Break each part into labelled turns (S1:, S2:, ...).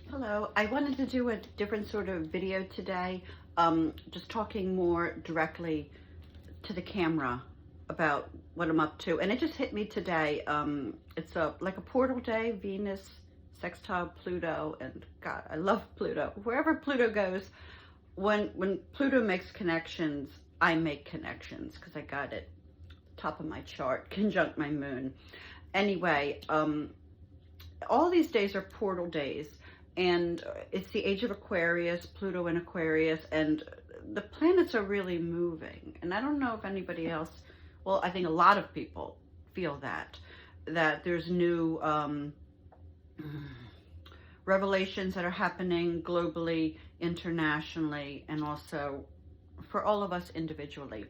S1: Hello, I wanted to do a different sort of video today, just talking more directly to the camera about what I'm up to. And it just hit me today. It's like a portal day, Venus, sextile Pluto, and God, I love Pluto. Wherever Pluto goes, when Pluto makes connections, I make connections because I got it top of my chart, conjunct my moon. Anyway, all these days are portal days, and it's the age of Aquarius, Pluto in Aquarius, and the planets are really moving. And I don't know if anybody else, well, I think a lot of people feel that there's new revelations that are happening globally, internationally, and also for all of us individually.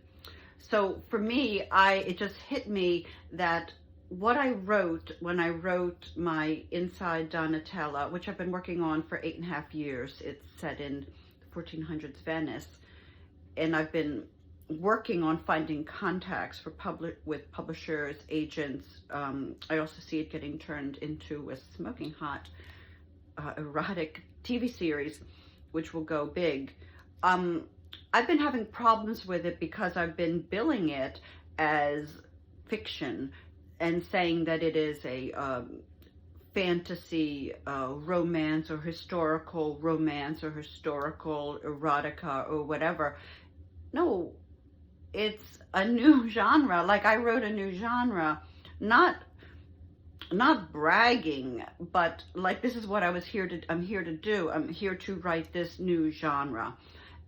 S1: So for me, it just hit me that what I wrote when I wrote my Inside Donatella, which I've been working on for 8.5 years, it's set in 1400s Venice, and I've been working on finding contacts for with publishers, agents. I also see it getting turned into a smoking hot erotic TV series, which will go big. I've been having problems with it because I've been billing it as fiction and saying that it is a fantasy romance or historical romance or historical erotica or whatever. No, it's a new genre. Like, I wrote a new genre, not bragging, but like, this is what I'm here to do. I'm here to write this new genre.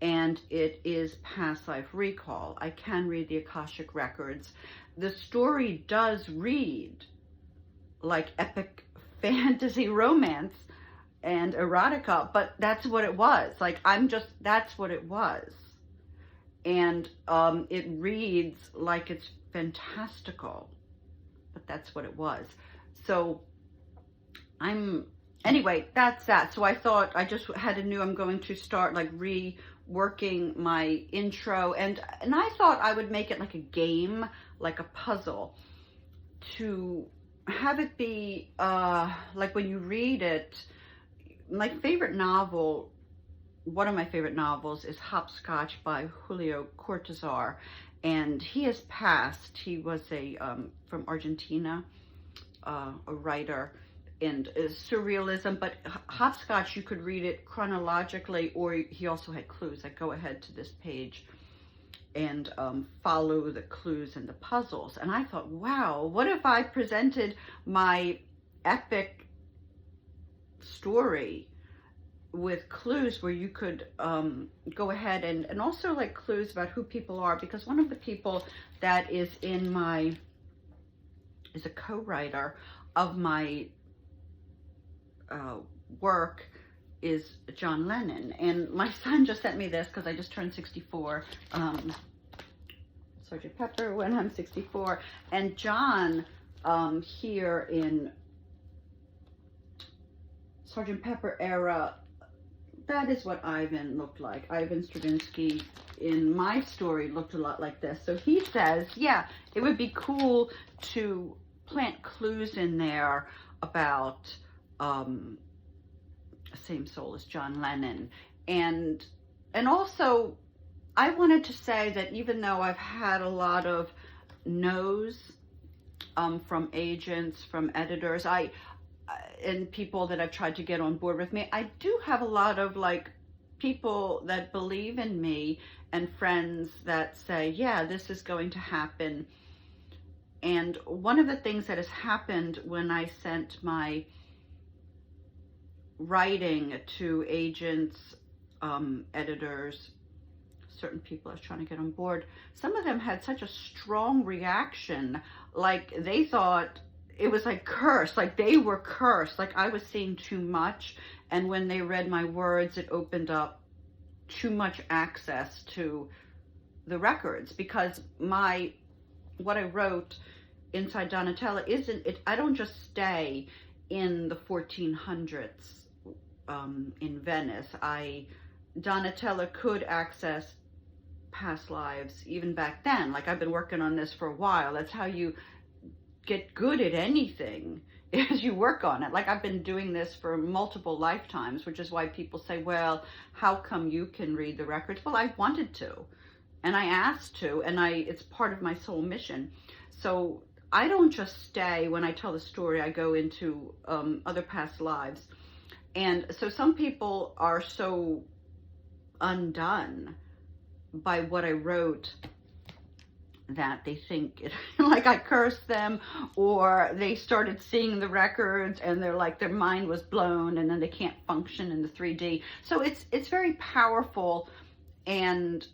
S1: And it is past life recall. I can read the Akashic Records. The story does read like epic fantasy romance and erotica, but that's what it was. Like, that's what it was. And it reads like it's fantastical, but that's what it was. So anyway, that's that. So I thought I just had I'm going to start like reworking my intro, and I thought I would make it like a game, like a puzzle, to have it be like when you read it. My favorite novel, one of my favorite novels, is Hopscotch by Julio Cortázar, and he has passed. He was from Argentina, a writer, and surrealism, but Hopscotch, you could read it chronologically, or he also had clues, like go ahead to this page and follow the clues and the puzzles. And I thought, wow, what if I presented my epic story with clues where you could go ahead and also like clues about who people are, because one of the people that is is a co-writer of my work is John Lennon. And my son just sent me this because I just turned 64, Sgt. Pepper when I'm 64, and John here in Sgt. Pepper era, that is what Ivan looked like. Ivan Stravinsky in my story looked a lot like this. So he says, yeah, it would be cool to plant clues in there about same soul as John Lennon. And also, I wanted to say that even though I've had a lot of no's from agents, from editors, and people that I've tried to get on board with me, I do have a lot of like people that believe in me and friends that say, yeah, this is going to happen. And one of the things that has happened when I sent my writing to agents, editors, certain people I was trying to get on board, some of them had such a strong reaction, like they thought it was like cursed, like they were cursed, like I was seeing too much, and when they read my words, it opened up too much access to the records, because what I wrote Inside Donatella isn't it. I don't just stay in the 1400s in Venice. Donatella could access past lives even back then. Like, I've been working on this for a while. That's how you get good at anything, as you work on it. Like I've been doing this for multiple lifetimes, which is why people say, well, how come you can read the records? Well, I wanted to, and I asked to, and it's part of my soul mission. So I don't just stay, when I tell the story, I go into other past lives. And so some people are so undone by what I wrote that they think it, like I cursed them, or they started seeing the records and they're like, their mind was blown, and then they can't function in the 3D. So it's very powerful. And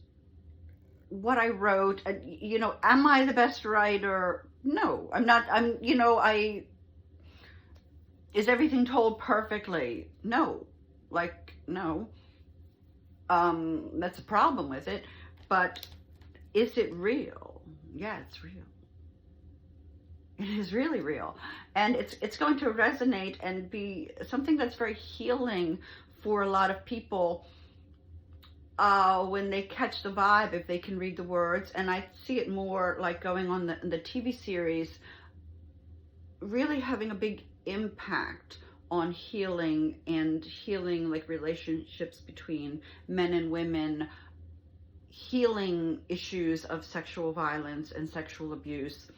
S1: what I wrote, you know, am I the best writer? No, I'm not. You know, is everything told perfectly? No, like, no. That's a problem with it. But is it real? Yeah, it's real. It is really real. And it's going to resonate and be something that's very healing for a lot of people when they catch the vibe, if they can read the words. And I see it more like going on the TV series, really having a big impact on healing, and healing like relationships between men and women, healing issues of sexual violence and sexual abuse,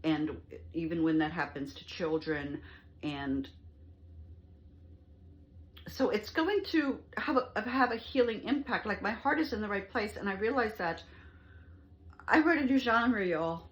S1: and even when that happens to children. And so it's going to have a healing impact. Like my heart is in the right place, and I realize that I wrote a new genre, y'all.